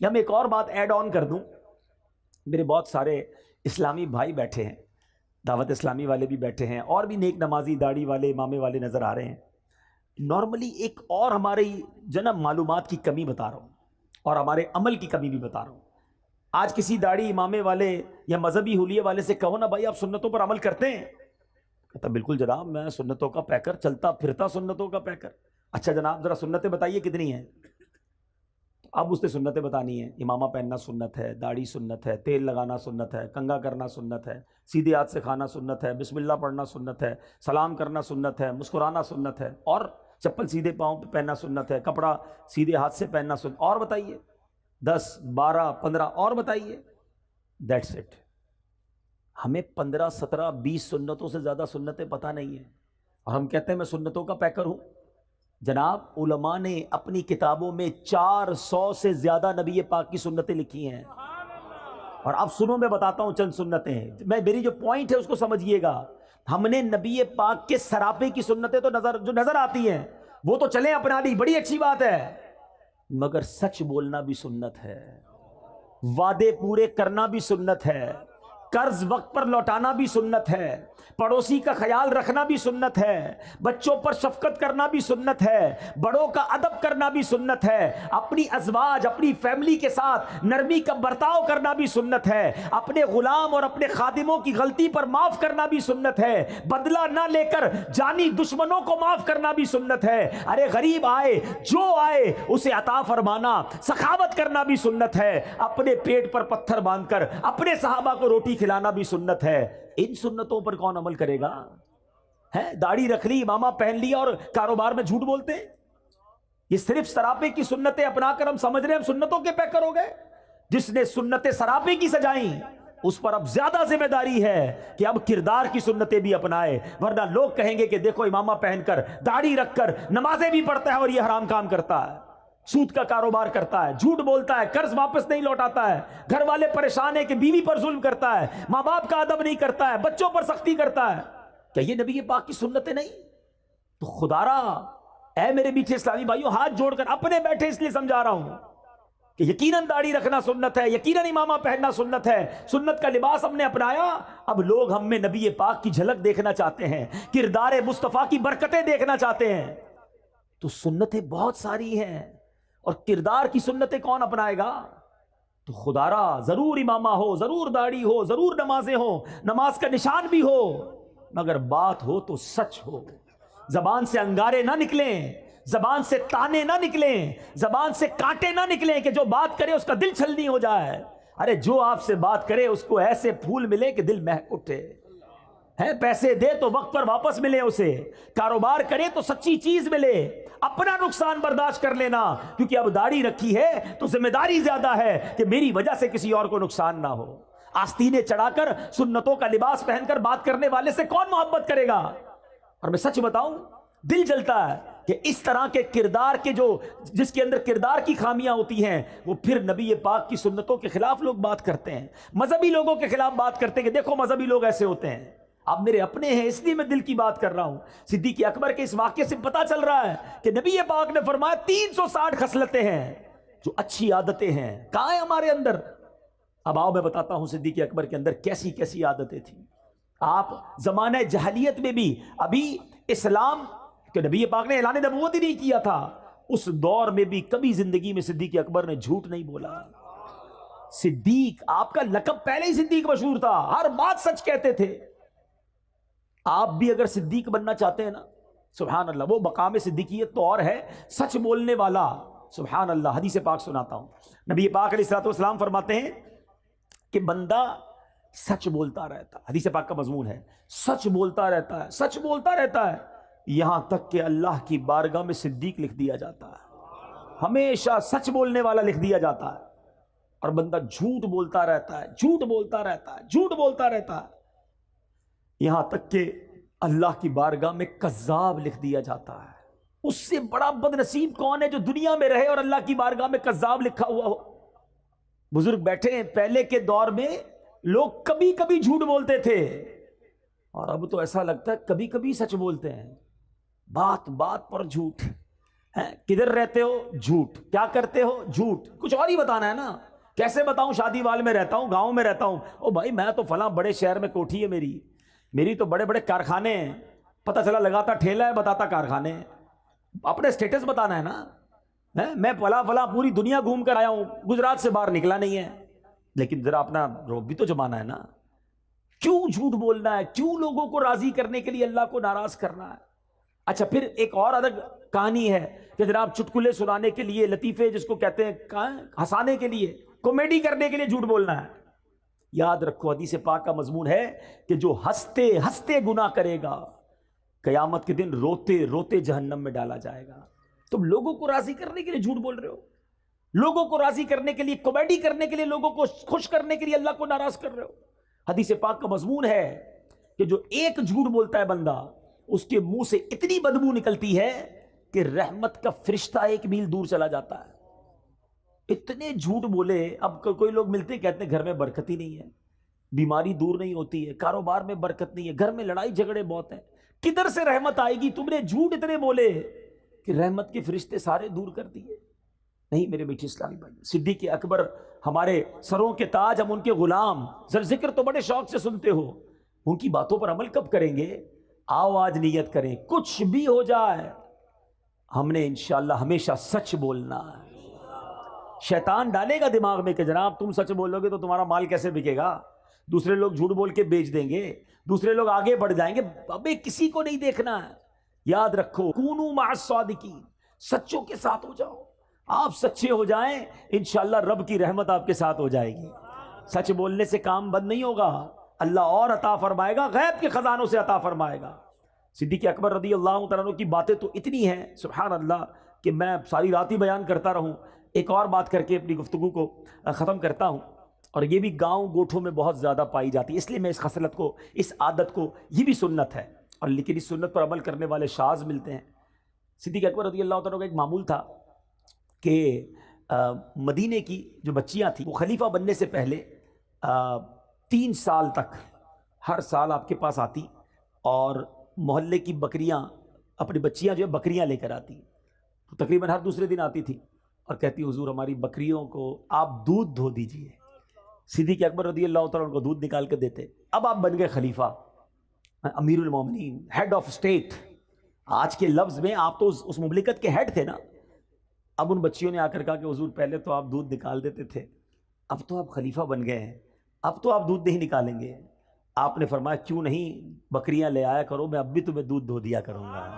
یا میں ایک اور بات ایڈ آن کر دوں، میرے بہت سارے اسلامی بھائی بیٹھے ہیں، دعوت اسلامی والے بھی بیٹھے ہیں، اور بھی نیک نمازی داڑھی والے امامے والے نظر آ رہے ہیں۔ نارملی ایک اور ہماری جناب معلومات کی کمی بتا رہا ہوں، اور ہمارے عمل کی کمی بھی بتا رہا ہوں۔ آج کسی داڑھی امامے والے یا مذہبی حلیے والے سے کہو نا بھائی آپ سنتوں پر عمل کرتے ہیں، کہتا بالکل جناب میں سنتوں کا پیکر، چلتا پھرتا سنتوں کا پیکر۔ اچھا جناب ذرا سنتیں بتائیے کتنی ہیں؟ اب اس نے سنتیں بتانی ہیں، امامہ پہننا سنت ہے، داڑھی سنت ہے، تیل لگانا سنت ہے، کنگھا کرنا سنت ہے، سیدھے ہاتھ سے کھانا سنت ہے، بسم اللہ پڑھنا سنت ہے، سلام کرنا سنت ہے، مسکرانا سنت ہے، اور چپل سیدھے پاؤں پہ پہننا سنت ہے، کپڑا سیدھے ہاتھ سے پہننا سنت، اور بتائیے 10 12 15 اور بتائیے۔ That's it. ہمیں 15 17 20 سنتوں سے زیادہ سنتیں پتہ نہیں ہیں، اور ہم کہتے ہیں میں سنتوں کا پیکر ہوں۔ جناب علماء نے اپنی کتابوں میں 400 سے زیادہ نبی پاک کی سنتیں لکھی ہیں، اور اب سنو میں بتاتا ہوں چند سنتیں، میری جو پوائنٹ ہے اس کو سمجھیے گا۔ ہم نے نبی پاک کے سراپے کی سنتیں تو جو نظر آتی ہیں وہ تو چلیں اپنا لی، بڑی اچھی بات ہے، مگر سچ بولنا بھی سنت ہے، وعدے پورے کرنا بھی سنت ہے، قرض وقت پر لوٹانا بھی سنت ہے، پڑوسی کا خیال رکھنا بھی سنت ہے، بچوں پر شفقت کرنا بھی سنت ہے، بڑوں کا ادب کرنا بھی سنت ہے، اپنی ازواج اپنی فیملی کے ساتھ نرمی کا برتاؤ کرنا بھی سنت ہے، اپنے غلام اور اپنے خادموں کی غلطی پر معاف کرنا بھی سنت ہے، بدلہ نہ لے کر جانی دشمنوں کو معاف کرنا بھی سنت ہے، ارے غریب آئے جو آئے اسے عطا فرمانا، سخاوت کرنا بھی سنت ہے، اپنے پیٹ پر پتھر باندھ کر اپنے صحابہ کو روٹی کھلانا بھی سنت ہے۔ ان سنتوں پر کون عمل کرے گا؟ ہے داڑھی رکھ لی، امامہ پہن لیا اور کاروبار میں جھوٹ بولتے ہیں؟ یہ صرف سراپے کی سنتیں اپنا کر ہم سمجھ رہے ہیں ہم سنتوں کے پیکر ہو گئے۔ جس نے سنتیں سراپے کی سجائیں اس پر اب زیادہ ذمہ داری ہے کہ اب کردار کی سنتیں بھی اپنائے، ورنہ لوگ کہیں گے کہ دیکھو امامہ پہن کر داڑھی رکھ کر نمازیں بھی پڑھتا ہے اور یہ حرام کام کرتا ہے، سود کا کاروبار کرتا ہے، جھوٹ بولتا ہے، قرض واپس نہیں لوٹاتا ہے، گھر والے پریشان ہیں کہ بیوی پر ظلم کرتا ہے، ماں باپ کا ادب نہیں کرتا ہے، بچوں پر سختی کرتا ہے۔ کیا یہ نبی پاک کی سنتیں نہیں؟ تو خدا را اے میرے میٹھے اسلامی بھائیوں، ہاتھ جوڑ کر اپنے بیٹھے اس لیے سمجھا رہا ہوں کہ یقیناً داڑھی رکھنا سنت ہے، یقیناً امامہ پہننا سنت ہے، سنت کا لباس ہم نے اپنایا، اب لوگ ہم میں نبی پاک کی جھلک دیکھنا چاہتے ہیں، کردار مصطفیٰ کی برکتیں دیکھنا چاہتے ہیں۔ تو سنتیں بہت ساری ہیں، اور کردار کی سنتیں کون اپنائے گا؟ تو خدا را ضرور امامہ ہو، ضرور داڑھی ہو، ضرور نمازیں ہو، نماز کا نشان بھی ہو، مگر بات ہو تو سچ ہو، زبان سے انگارے نہ نکلیں، زبان سے تانے نہ نکلیں، زبان سے کانٹے نہ نکلیں کہ جو بات کرے اس کا دل چھلنی ہو جائے۔ ارے جو آپ سے بات کرے اس کو ایسے پھول ملے کہ دل مہک اٹھے، ہے پیسے دے تو وقت پر واپس ملے، اسے کاروبار کرے تو سچی چیز ملے، اپنا نقصان برداشت کر لینا، کیونکہ اب داڑھی رکھی ہے تو ذمہ داری زیادہ ہے کہ میری وجہ سے کسی اور کو نقصان نہ ہو۔ آستینے چڑھا کر سنتوں کا لباس پہن کر بات کرنے والے سے کون محبت کرے گا؟ اور میں سچ بتاؤں دل جلتا ہے کہ اس طرح کے کردار کے جس کے اندر کردار کی خامیاں ہوتی ہیں وہ پھر نبی پاک کی سنتوں کے خلاف لوگ بات کرتے ہیں، مذہبی لوگوں کے خلاف بات کرتے ہیں کہ دیکھو مذہبی لوگ ایسے ہوتے ہیں۔ اب میرے اپنے ہیں اس لیے میں دل کی بات کر رہا ہوں۔ صدیق اکبر کے اس واقعے سے پتا چل رہا ہے کہ نبی پاک نے فرمایا 360 خصلتیں ہیں جو اچھی عادتیں ہیں، کہاں ہیں ہمارے اندر؟ اب آؤ میں بتاتا ہوں صدیق اکبر کے اندر کیسی کیسی عادتیں تھیں۔ آپ زمانہ جہلیت میں بھی، ابھی اسلام کہ نبی پاک نے اعلان نبوت ہی نہیں کیا تھا، اس دور میں بھی کبھی زندگی میں صدیق اکبر نے جھوٹ نہیں بولا۔ صدیق آپ کا لقب پہلے ہی صدیق مشہور تھا، ہر بات سچ کہتے تھے۔ آپ بھی اگر صدیق بننا چاہتے ہیں نا، سبحان اللہ، وہ مقام صدیقیت تو اور ہے، سچ بولنے والا، سبحان اللہ۔ حدیث پاک سناتا ہوں، نبی پاک علیہ الصلوۃ والسلام فرماتے ہیں کہ بندہ سچ بولتا رہتا ہے، حدیث پاک کا مضمون ہے، سچ بولتا رہتا ہے، سچ بولتا رہتا ہے، یہاں تک کہ اللہ کی بارگاہ میں صدیق لکھ دیا جاتا ہے، ہمیشہ سچ بولنے والا لکھ دیا جاتا ہے۔ اور بندہ جھوٹ بولتا رہتا ہے، جھوٹ بولتا رہتا ہے، جھوٹ بولتا رہتا ہے، یہاں تک کہ اللہ کی بارگاہ میں کذاب لکھ دیا جاتا ہے۔ اس سے بڑا بد نصیب کون ہے جو دنیا میں رہے اور اللہ کی بارگاہ میں کذاب لکھا ہوا ہو؟ بزرگ بیٹھے ہیں، پہلے کے دور میں لوگ کبھی کبھی جھوٹ بولتے تھے، اور اب تو ایسا لگتا ہے کبھی کبھی سچ بولتے ہیں، بات بات پر جھوٹ۔ کدھر رہتے ہو؟ جھوٹ. کیا کرتے ہو؟ جھوٹ. کچھ اور ہی بتانا ہے نا. کیسے بتاؤں شادی وال میں رہتا ہوں، گاؤں میں رہتا ہوں؟ او بھائی میں تو فلاں بڑے شہر میں کوٹھی ہے میری تو بڑے بڑے کارخانے ہیں. پتہ چلا لگاتا ٹھیلا ہے، بتاتا کارخانے ہیں. اپنے سٹیٹس بتانا ہے نا. میں فلاں پوری دنیا گھوم کر آیا ہوں، گجرات سے باہر نکلا نہیں ہے. لیکن ذرا اپنا روب بھی تو جمانا ہے نا. کیوں جھوٹ بولنا ہے؟ کیوں لوگوں کو راضی کرنے کے لیے اللہ کو ناراض کرنا ہے؟ اچھا پھر ایک اور الگ کہانی ہے کہ جناب چٹکلے سنانے کے لیے، لطیفے جس کو کہتے ہیں، ہنسانے کے لیے، کامیڈی کرنے کے لیے جھوٹ بولنا ہے. یاد رکھو حدیث پاک کا مضمون ہے کہ جو ہنستے ہنستے گناہ کرے گا قیامت کے دن روتے روتے جہنم میں ڈالا جائے گا. تم لوگوں کو راضی کرنے کے لیے جھوٹ بول رہے ہو، لوگوں کو راضی کرنے کے لیے، کامیڈی کرنے کے لیے، لوگوں کو خوش کرنے کے لیے اللہ کو ناراض کر رہے ہو. حدیث پاک کا مضمون ہے کہ جو ایک جھوٹ بولتا ہے بندہ، اس کے منہ سے اتنی بدبو نکلتی ہے کہ رحمت کا فرشتہ 1 میل دور چلا جاتا ہے. اتنے جھوٹ بولے. اب کوئی لوگ ملتے کہتے ہیں گھر میں برکت ہی نہیں ہے، بیماری دور نہیں ہوتی ہے، کاروبار میں برکت نہیں ہے، گھر میں لڑائی جھگڑے بہت ہیں. کدھر سے رحمت آئے گی؟ تم نے جھوٹ اتنے بولے کہ رحمت کے فرشتے سارے دور کر دیے. نہیں میرے میٹھے اسلامی بھائی، صدیق اکبر ہمارے سروں کے تاج، ہم ان کے غلام. ذکر تو بڑے شوق سے سنتے ہو، ان کی باتوں پر عمل کب کریں گے؟ آؤ آج نیت کریں، کچھ بھی ہو جائے ہم نے انشاءاللہ ہمیشہ سچ بولنا ہے. شیطان ڈالے گا دماغ میں کہ جناب تم سچ بولو گے تو تمہارا مال کیسے بکے گا، دوسرے لوگ جھوٹ بول کے بیچ دیں گے، دوسرے لوگ آگے بڑھ جائیں گے. ابے کسی کو نہیں دیکھنا ہے. یاد رکھو کونوا مع الصادقین، سچوں کے ساتھ ہو جاؤ. آپ سچے ہو جائیں انشاءاللہ رب کی رحمت آپ کے ساتھ ہو جائے گی. سچ بولنے سے کام بند نہیں ہوگا، اللہ اور عطا فرمائے گا، غیب کے خزانوں سے عطا فرمائے گا. صدیق اکبر رضی اللہ تعالیٰ عنہ کی باتیں تو اتنی ہیں سبحان اللہ کہ میں ساری رات ہی بیان کرتا رہوں. ایک اور بات کر کے اپنی گفتگو کو ختم کرتا ہوں، اور یہ بھی گاؤں گوٹھوں میں بہت زیادہ پائی جاتی ہے، اس لیے میں اس خصلت کو، اس عادت کو، یہ بھی سنت ہے اور لیکن اس سنت پر عمل کرنے والے شاذ ملتے ہیں. صدیق اکبر رضی اللہ تعالیٰ کا ایک معمول تھا کہ مدینے کی جو بچیاں تھیں وہ خلیفہ بننے سے پہلے 3 سال تک ہر سال آپ کے پاس آتی اور محلے کی بکریاں، اپنی بچیاں جو ہے بکریاں لے کر آتی. تو تقریباً ہر دوسرے دن آتی تھی اور کہتی حضور ہماری بکریوں کو آپ دودھ دھو دیجئے. صدیق اکبر رضی اللہ تعالیٰ عنہ کو دودھ نکال کے دیتے. اب آپ بن گئے خلیفہ، امیر المومنین، ہیڈ آف اسٹیٹ. آج کے لفظ میں آپ تو اس مملکت کے ہیڈ تھے نا. اب ان بچیوں نے آ کر کہا کہ حضور پہلے تو آپ دودھ نکال دیتے تھے، اب تو آپ خلیفہ بن گئے ہیں، اب تو آپ دودھ نہیں نکالیں گے. آپ نے فرمایا کیوں نہیں، بکریاں لے آیا کرو، میں اب بھی تمہیں دودھ دھو دیا کروں گا.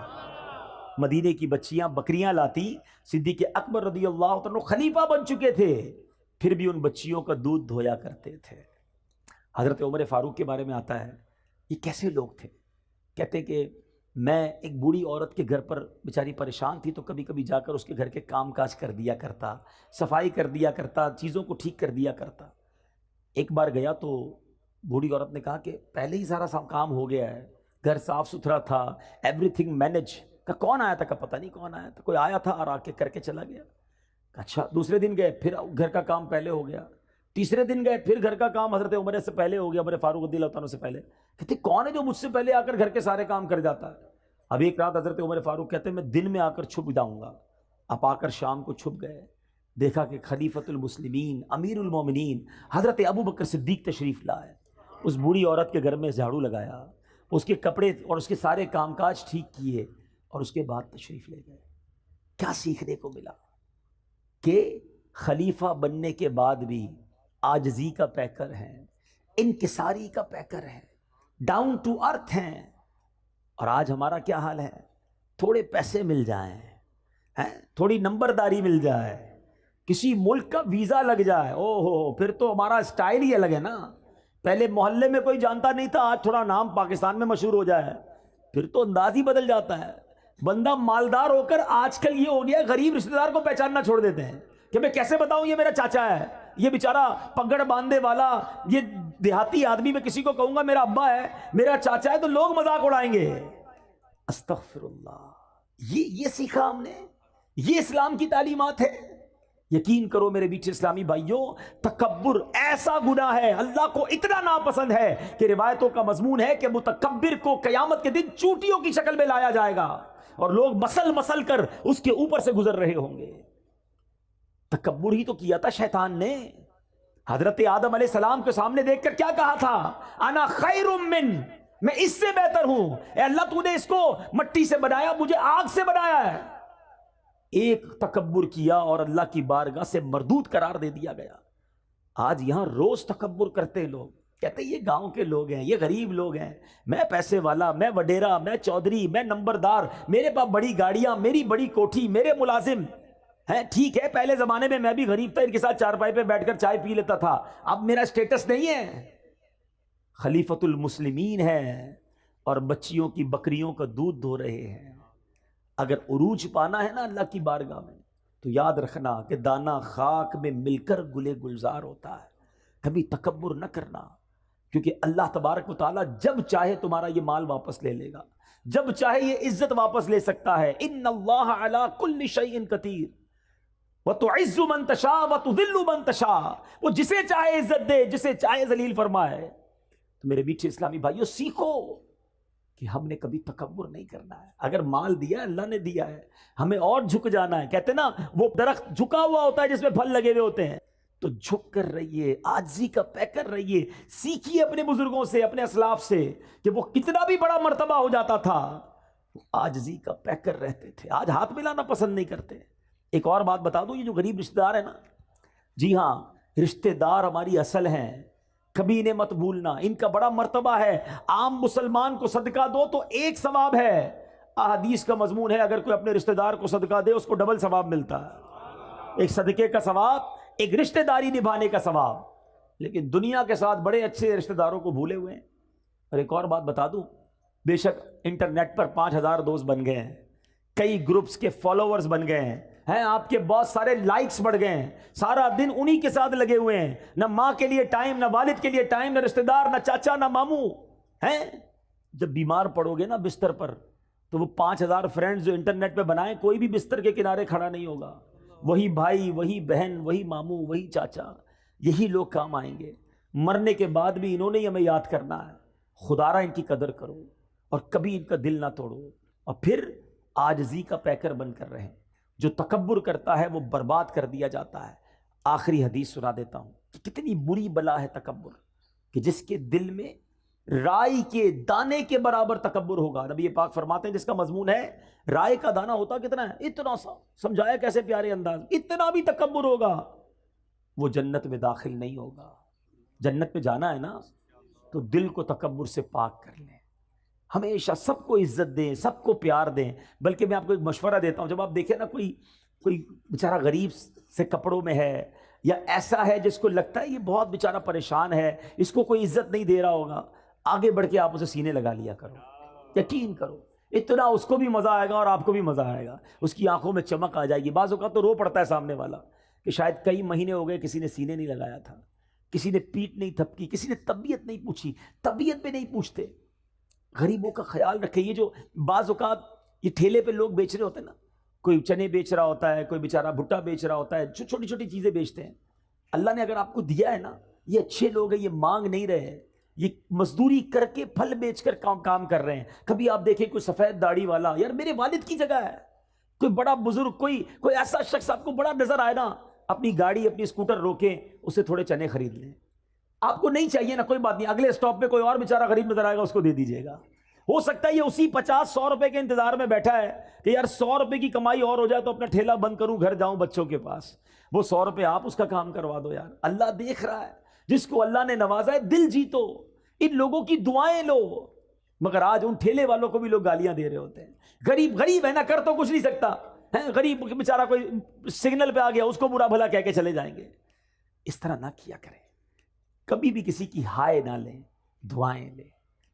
مدینے کی بچیاں بکریاں لاتی. صدیق اکبر رضی اللہ تعالیٰ خلیفہ بن چکے تھے، پھر بھی ان بچیوں کا دودھ دھویا کرتے تھے. حضرت عمر فاروق کے بارے میں آتا ہے یہ کیسے لوگ تھے. کہتے کہ میں ایک بوڑھی عورت کے گھر پر بیچاری پریشان تھی تو کبھی کبھی جا کر اس کے گھر کے کام کاج کر دیا کرتا، صفائی کر دیا کرتا، چیزوں کو ٹھیک کر دیا کرتا. ایک بار گیا تو بوڑھی عورت نے کہا کہ پہلے ہی سارا کام ہو گیا ہے، گھر صاف ستھرا تھا، ایوری تھنگ مینج. کہ کون آیا تھا؟ کہ پتہ نہیں کون آیا تھا، کوئی آیا تھا اور آ کے کر کے چلا گیا. اچھا دوسرے دن گئے پھر گھر کا کام پہلے ہو گیا. تیسرے دن گئے پھر گھر کا کام حضرت عمر سے پہلے ہو گیا، عمر فاروق رضی اللہ تعالیٰ سے پہلے. کہتے کون ہے جو مجھ سے پہلے آ کر گھر کے سارے کام کر جاتا ہے. اب ایک رات حضرت عمر فاروق کہتے ہیں میں دن میں آ کر چھپ جاؤں گا. اب آ کر شام کو چھپ گئے، دیکھا کہ خلیفۃ المسلمین امیر المومنین حضرت ابو بکر صدیق تشریف لائے. اس بوڑھی عورت کے گھر میں جھاڑو لگایا، اس کے کپڑے اور اس کے سارے کام کاج ٹھیک کیے اور اس کے بعد تشریف لے گئے. کیا سیکھنے کو ملا کہ خلیفہ بننے کے بعد بھی عاجزی کا پیکر ہیں، انکساری کا پیکر ہیں، ڈاؤن ٹو ارتھ ہیں. اور آج ہمارا کیا حال ہے؟ تھوڑے پیسے مل جائیں، تھوڑی نمبرداری مل جائے، کسی ملک کا ویزا لگ جائے، او ہو پھر تو ہمارا سٹائل ہی الگ ہے نا. پہلے محلے میں کوئی جانتا نہیں تھا، آج تھوڑا نام پاکستان میں مشہور ہو جائے پھر تو انداز ہی بدل جاتا ہے. بندہ مالدار ہو کر آج کل یہ ہو گیا غریب رشتہ دار کو پہچاننا چھوڑ دیتے ہیں کہ میں کیسے بتاؤں یہ میرا چاچا ہے، یہ بیچارہ پگڑ باندھے والا، یہ دیہاتی آدمی میں کسی کو کہوں گا میرا ابا ہے، میرا چاچا ہے تو لوگ مذاق اڑائیں گے. استغفر اللہ. یہ سیکھا ہم نے، یہ اسلام کی تعلیمات ہے. یقین کرو میرے بیچ اسلامی بھائیوں، تکبر ایسا گناہ ہے اللہ کو اتنا ناپسند ہے کہ روایتوں کا مضمون ہے کہ متکبر کو قیامت کے دن چوٹیوں کی شکل میں لایا جائے گا. اور لوگ مسل مسل کر اس کے اوپر سے گزر رہے ہوں گے۔ تکبر ہی تو کیا تھا شیطان نے۔ حضرت آدم علیہ السلام کے سامنے دیکھ کر کیا کہا تھا؟ انا خیر من، میں اس سے بہتر ہوں، اے اللہ تو نے اس کو مٹی سے بنایا، مجھے آگ سے بنایا ہے۔ ایک تکبر کیا اور اللہ کی بارگاہ سے مردود قرار دے دیا گیا۔ آج یہاں روز تکبر کرتے ہیں لوگ، کہتے ہیں یہ گاؤں کے لوگ ہیں، یہ غریب لوگ ہیں، میں پیسے والا، میں وڈیرا، میں چودھری، میں نمبردار، میرے پاس بڑی گاڑیاں، میری بڑی کوٹھی، میرے ملازم ہیں۔ ٹھیک ہے، پہلے زمانے میں بھی غریب تھا، ان کے ساتھ چارپائی پہ بیٹھ کر چائے پی لیتا تھا، اب میرا اسٹیٹس نہیں ہے۔ خلیفۃ المسلمین ہے اور بچیوں کی بکریوں کا دودھ دھو رہے ہیں۔ اگر عروج پانا ہے نا اللہ کی بارگاہ میں تو یاد رکھنا کہ دانا خاک میں مل کر گلے گلزار ہوتا ہے۔ کبھی تکبر نہ کرنا، کیونکہ اللہ تبارک و تعالیٰ جب چاہے تمہارا یہ مال واپس لے لے گا، جب چاہے یہ عزت واپس لے سکتا ہے۔ ان اللہ علی کل شیء قدیر وتعز من تشاء وتذل من تشاء، وہ جسے چاہے عزت دے، جسے چاہے ذلیل فرمائے۔ تو میرے میٹھے اسلامی بھائیوں، سیکھو کہ ہم نے کبھی تکبر نہیں کرنا ہے۔ اگر مال دیا اللہ نے دیا ہے، ہمیں اور جھک جانا ہے۔ کہتے نا وہ درخت جھکا ہوا ہوتا ہے جس میں پھل لگے ہوئے ہوتے ہیں، تو جھک کر رہیے، عاجزی کا پیکر رہیے، سیکھیے اپنے بزرگوں سے، اپنے اسلاف سے کہ وہ کتنا بھی بڑا مرتبہ ہو جاتا تھا، عاجزی کا پیکر رہتے تھے۔ آج ہاتھ ملانا پسند نہیں کرتے۔ ایک اور بات بتا دوں، یہ جو غریب رشتہ دار ہے نا، جی ہاں، رشتہ دار ہماری اصل ہیں، کبھی انہیں مت بھولنا، ان کا بڑا مرتبہ ہے۔ عام مسلمان کو صدقہ دو تو ایک ثواب ہے، احادیث کا مضمون ہے اگر کوئی اپنے رشتہ دار کو صدقہ دے اس کو ڈبل ثواب ملتا ہے، ایک صدقے کا ثواب، ایک رشتہ داری نبھانے کا ثواب۔ لیکن دنیا کے ساتھ بڑے اچھے رشتہ داروں کو بھولے ہوئے ہیں۔ اور ایک اور بات بتا دوں، بے شک انٹرنیٹ پر 5000 دوست بن گئے ہیں، کئی گروپس کے فالوورز بن گئے ہیں، آپ کے بہت سارے لائکس بڑھ گئے ہیں، سارا دن انہی کے ساتھ لگے ہوئے ہیں، نہ ماں کے لیے ٹائم، نہ والد کے لیے ٹائم، نہ رشتہ دار، نہ چاچا، نہ ماموں ہیں۔ جب بیمار پڑو گے نا بستر پر، تو وہ 5000 فرینڈز جو انٹرنیٹ پہ بنائیں، کوئی بھی بستر کے کنارے کھڑا نہیں ہوگا، وہی بھائی، وہی بہن، وہی ماموں، وہی چاچا، یہی لوگ کام آئیں گے۔ مرنے کے بعد بھی انہوں نے ہمیں یاد کرنا ہے۔ خدارا ان کی قدر کرو اور کبھی ان کا دل نہ توڑو، اور پھر عاجزی کا پیکر بن کر رہیں۔ جو تکبر کرتا ہے وہ برباد کر دیا جاتا ہے۔ آخری حدیث سنا دیتا ہوں کہ کتنی بری بلا ہے تکبر، کہ جس کے دل میں رائی کے دانے کے برابر تکبر ہوگا۔ نبی پاک فرماتے ہیں جس کا مضمون ہے رائے کا دانہ ہوتا کتنا ہے، اتنا سا، سمجھایا کیسے پیارے انداز، اتنا بھی تکبر ہوگا، وہ جنت میں داخل نہیں ہوگا۔ جنت میں جانا ہے نا تو دل کو تکبر سے پاک کر لیں، ہمیشہ سب کو عزت دیں، سب کو پیار دیں۔ بلکہ میں آپ کو ایک مشورہ دیتا ہوں، جب آپ دیکھیں نا کوئی بیچارہ غریب سے کپڑوں میں ہے، یا ایسا ہے جس کو لگتا ہے یہ بہت بیچارہ پریشان ہے، اس کو کوئی عزت نہیں دے رہا ہوگا، آگے بڑھ کے آپ اسے سینے لگا لیا کرو، یقین کرو، اتنا اس کو بھی مزہ آئے گا اور آپ کو بھی مزہ آئے گا، اس کی آنکھوں میں چمک آ جائے گی۔ بعض اوقات تو رو پڑتا ہے سامنے والا کہ شاید کئی مہینے ہو گئے کسی نے سینے نہیں لگایا تھا، کسی نے پیٹ نہیں تھپکی، کسی نے طبیعت نہیں پوچھی، طبیعت پہ نہیں پوچھتے۔ غریبوں کا خیال رکھیں۔ یہ جو بعض اوقات یہ ٹھیلے پہ لوگ بیچ رہے ہوتے ہیں نا، کوئی چنے بیچ رہا ہوتا ہے، کوئی بیچارہ بھٹا بیچ رہا ہوتا ہے، جو چھوٹی چھوٹی چیزیں بیچتے ہیں، اللہ نے اگر آپ کو دیا ہے نا، یہ اچھے لوگ ہیں، یہ مانگ نہیں رہے، یہ مزدوری کر کے پھل بیچ کر کام کر رہے ہیں۔ کبھی آپ دیکھیں کوئی سفید داڑھی والا، یار میرے والد کی جگہ ہے، کوئی بڑا بزرگ، کوئی ایسا شخص آپ کو بڑا نظر آئے نا، اپنی گاڑی، اپنی اسکوٹر روکیں، اسے تھوڑے چنے خرید لیں۔ آپ کو نہیں چاہیے نا، کوئی بات نہیں، اگلے اسٹاپ پہ کوئی اور بیچارہ غریب نظر آئے گا، اس کو دے دیجیے گا۔ ہو سکتا ہے یہ اسی 50-100 روپے کے انتظار میں بیٹھا ہے کہ یار 100 روپے کی کمائی اور ہو جائے تو اپنا ٹھیلا بند کروں، گھر جاؤں بچوں کے پاس، وہ 100 روپے آپ اس کا کام کروا دو۔ یار اللہ دیکھ رہا ہے، جس کو اللہ نے نوازا ہے دل جیتو، ان لوگوں کی دعائیں لو۔ مگر آج ان ٹھیلے والوں کو بھی لوگ گالیاں دے رہے ہوتے ہیں۔ غریب ہے نا، کر تو کچھ نہیں سکتا ہے، غریب بیچارہ کوئی سگنل پہ آ گیا، اس کو برا بھلا کہہ کے چلے جائیں گے۔ اس طرح نہ کیا کریں، کبھی بھی کسی کی ہائے نہ لیں، دعائیں لیں۔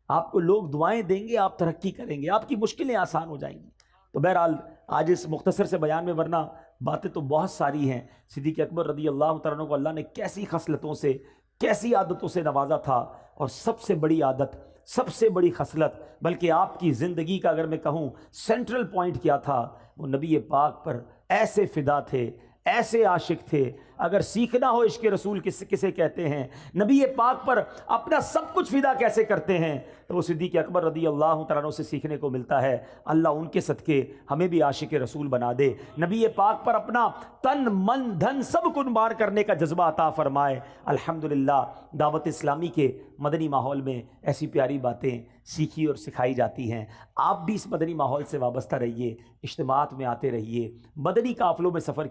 آپ کو لوگ دعائیں دیں گے، آپ ترقی کریں گے، آپ کی مشکلیں آسان ہو جائیں گی۔ تو بہرحال آج اس مختصر سے بیان میں، ورنہ باتیں تو بہت ساری ہیں۔ صدیق اکبر رضی اللہ تعالیٰ عنہ کو اللہ نے کیسی خصلتوں سے، کیسی عادتوں سے نوازا تھا، اور سب سے بڑی عادت، سب سے بڑی خصلت، بلکہ آپ کی زندگی کا اگر میں کہوں سینٹرل پوائنٹ کیا تھا، وہ نبی پاک پر ایسے فدا تھے، ایسے عاشق تھے. اگر سیکھنا ہو عشق رسول کسے کہتے ہیں, نبی پاک پر اپنا سب کچھ فدا کیسے کرتے ہیں, تو وہ صدیق اکبر رضی اللہ تعالیٰ عنہ سے سیکھنے کو ملتا ہے. اللہ ان کے صدقے ہمیں بھی عاشق رسول بنا دے, نبی پاک پر اپنا تن من دھن سب قربان کرنے کا جذبہ عطا فرمائے. الحمدللہ دعوت اسلامی کے مدنی ماحول میں ایسی پیاری باتیں سیکھی اور سکھائی جاتی ہیں. آپ بھی اس مدنی ماحول سے وابستہ رہیے, اجتماعات میں آتے رہیے, مدنی قافلوں میں سفر